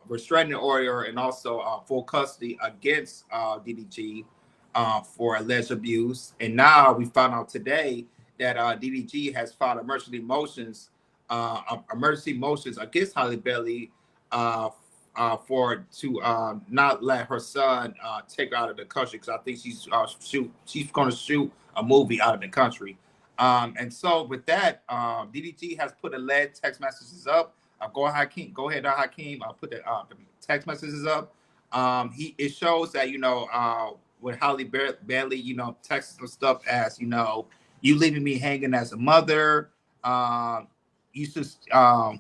restraining order and also full custody against DDG for alleged abuse. And now we found out today that DDG has filed emergency motions against Halle Bailey uh, for to not let her son take her out of the country because I think she's going to shoot a movie out of the country. And so with that, DDG has put alleged text messages up. Go ahead, Hakeem. I'll put the text messages up. It shows that with Halle Bailey, texts some stuff as you leaving me hanging as a mother. You just I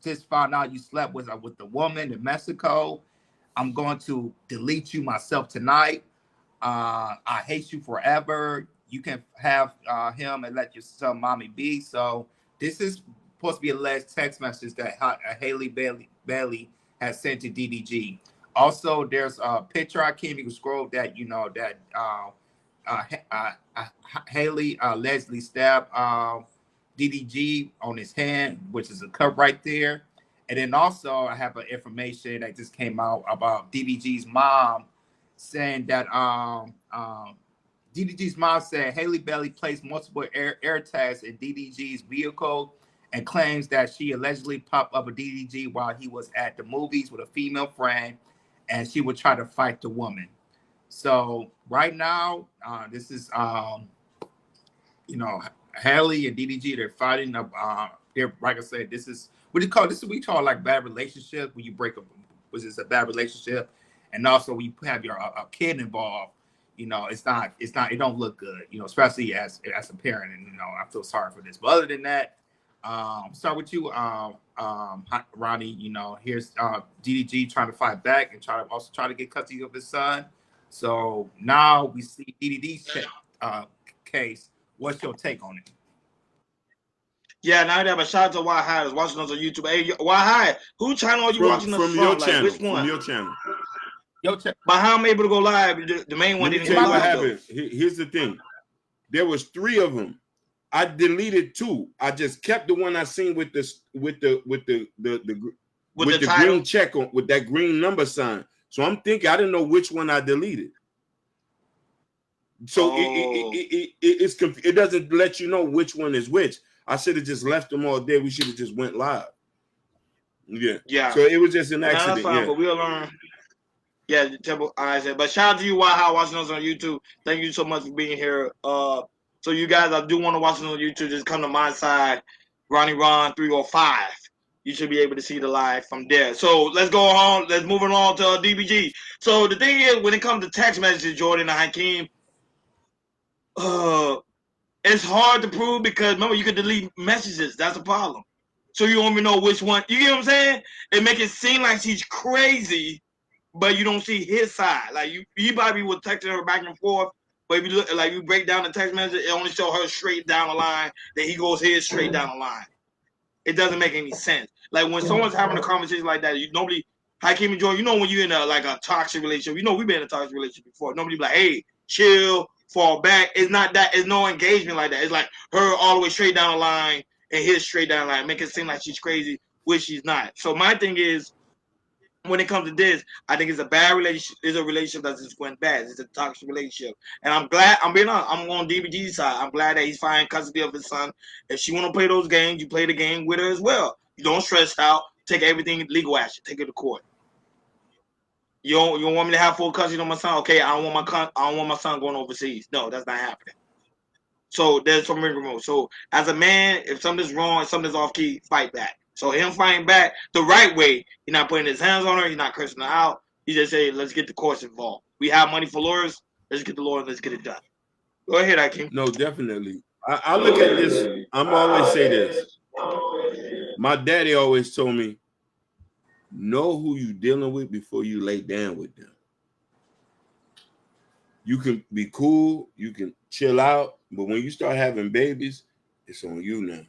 just found out you slept with the woman in Mexico. I'm going to delete you myself tonight. I hate you forever. You can have him and let your son mommy be. So this is supposed to be alleged text message that Halle Bailey has sent to DDG. Also, there's a picture I can't even scroll that Halle allegedly stabbed DDG on his hand, which is a cut right there. And then also I have information that just came out about DDG's mom saying that DDG's mom said Halle Bailey placed multiple air tags in DDG's vehicle and claims that she allegedly popped up a DDG while he was at the movies with a female friend, and she would try to fight the woman. So right now, this is Halle and DDG, they're fighting up. They're, like I said, this is what you call this. Is we call like bad relationship when you break up, which is a bad relationship, and also when you have your a kid involved. It don't look good. Especially as a parent, and I feel sorry for this. But other than that, start with you, Ronnie. Here's DDG trying to fight back and try to get custody of his son. So now we see DDG's case. What's your take on it? Yeah, now they have a shout out to Why High is watching us on YouTube. Hey, Why High, who channel are you watching us from? Your channel. Which one? From your channel. But how I'm able to go live? The main one didn't go live. Here's the thing. There was 3 of them. I deleted 2. I just kept the one I seen with the green check on with that green number sign. So I'm thinking I didn't know which one I deleted. So it doesn't let you know which one is which. I should have just left them all there. We should have just went live. Yeah. So it was just an accident. That's fine, but we'll learn. Yeah, I said. But shout out to you, Why High, watching us on YouTube. Thank you so much for being here. So you guys, I do want to watch us on YouTube. Just come to my side, Ronnie Ron 305. You should be able to see the live from there. So let's go on. Let's move along to DBG. So the thing is, when it comes to text messages, Jordan and Hakeem, it's hard to prove because remember you could delete messages. That's a problem. So you don't even know which one. You get what I'm saying? It make it seem like she's crazy, but you don't see his side. Like you probably would text her back and forth, but if you look, like you break down the text message, it only show her straight down the line. Then he goes his straight down the line. It doesn't make any sense. Like when someone's having a conversation like that, Hakeem and Jordan, when you're in a toxic relationship, we've been in a toxic relationship before. Nobody be like, hey, chill. Fall back. It's not that. It's no engagement like that. It's like her all the way straight down the line and his straight down the line, make it seem like she's crazy, which she's not. So my thing is, when it comes to this, I think it's a bad relationship. It's a relationship that just went bad. It's a toxic relationship, and I'm glad. I'm being honest. I'm on DBG's side. I'm glad that he's finding custody of his son. If she want to play those games, you play the game with her as well. You don't stress out. Take everything legal action. Take it to court. You don't want me to have full custody of my son? Okay, I don't want my son going overseas. No, that's not happening. So there's some rigmarole. So as a man, if something's wrong, if something's off key, fight back. So him fighting back the right way, he's not putting his hands on her, he's not cursing her out. He just say, let's get the courts involved. We have money for lawyers, let's get the lawyers, let's get it done. Go ahead, Hakeem. No, definitely. I look at this, I'm always say this. My daddy always told me, know who you dealing with before you lay down with them. You can be cool, you can chill out, but when you start having babies, it's on you now.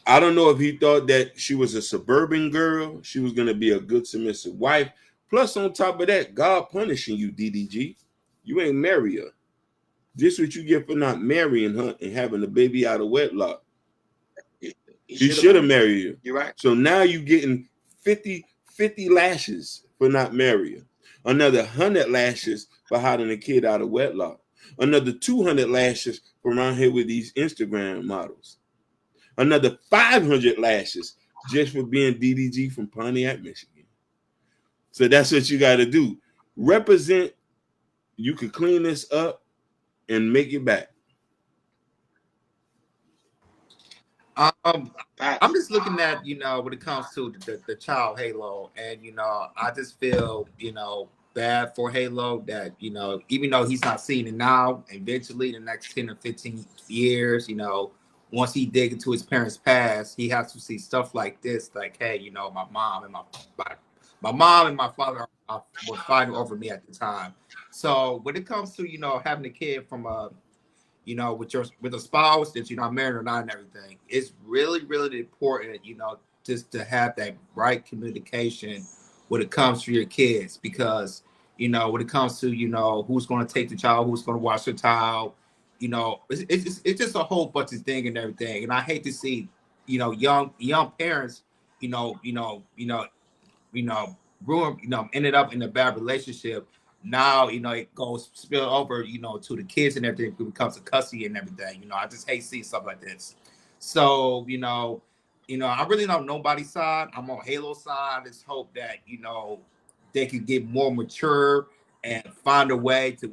I don't know if he thought that she was a suburban girl, she was going to be a good submissive wife. Plus, on top of that, God punishing you, DDG. You ain't marry her. This what you get for not marrying her and having a baby out of wedlock. He should have married you. You're right. So now you getting 50 lashes for not marrying her. Another 100 lashes for hiding a kid out of wedlock. Another 200 lashes for around here with these Instagram models. Another 500 lashes just for being DDG from Pontiac, Michigan. So that's what you got to do. Represent. You could clean this up and make it back. I'm just looking at, when it comes to the child Halo, and I just feel, bad for Halo that, even though he's not seeing it now, eventually the next 10 or 15 years, once he dig into his parents' past, he has to see stuff like this, like, hey, my mom and my father were fighting over me at the time. So when it comes to, having a kid from with a spouse that you're not married or not and everything, it's really, really important, just to have that right communication when it comes to your kids, because, when it comes to, who's going to take the child, who's going to watch the child, it's just a whole bunch of things and everything. And I hate to see, young parents, ruin, ended up in a bad relationship. Now, it goes spill over, to the kids and everything. It becomes a custody and everything. I just hate seeing stuff like this. So, I really don't know nobody's side. I'm on Halo's side. I just hope that, they can get more mature and find a way to,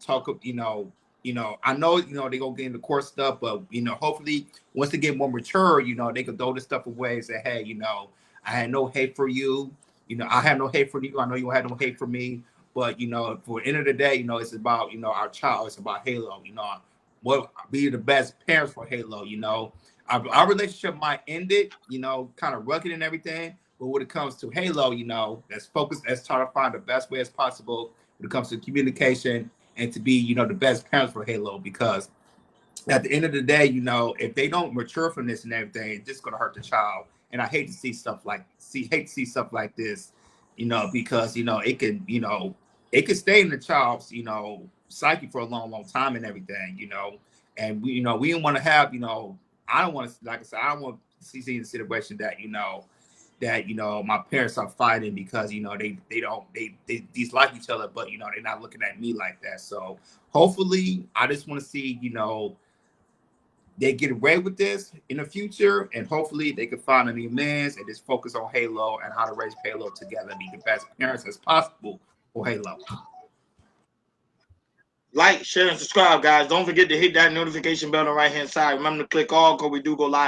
talk, I know, they're gonna get into court stuff, but hopefully once they get more mature, they can throw this stuff away and say, hey, I had no hate for you. I have no hate for you. I know you had no hate for me. But for the end of the day, it's about our child. It's about Halo. What be the best parents for Halo. Our relationship might end it. Kind of rugged and everything. But when it comes to Halo, let's focus. Let's try to find the best way as possible when it comes to communication and to be the best parents for Halo. Because at the end of the day, if they don't mature from this and everything, it's just gonna hurt the child. And I hate to see stuff like stuff like this, because it can stay in the child's psyche for a long, long time and everything, and we don't want to have I don't want to, like I said, I don't want to see the situation that my parents are fighting because they dislike each other, but they're not looking at me like that. So hopefully, I just want to see they get away with this in the future, and hopefully they can find an amends and just focus on Halo and how to raise Halo together and be the best parents as possible for Halo. Like, share, and subscribe, guys. Don't forget to hit that notification bell on the right-hand side. Remember to click all because we do go live.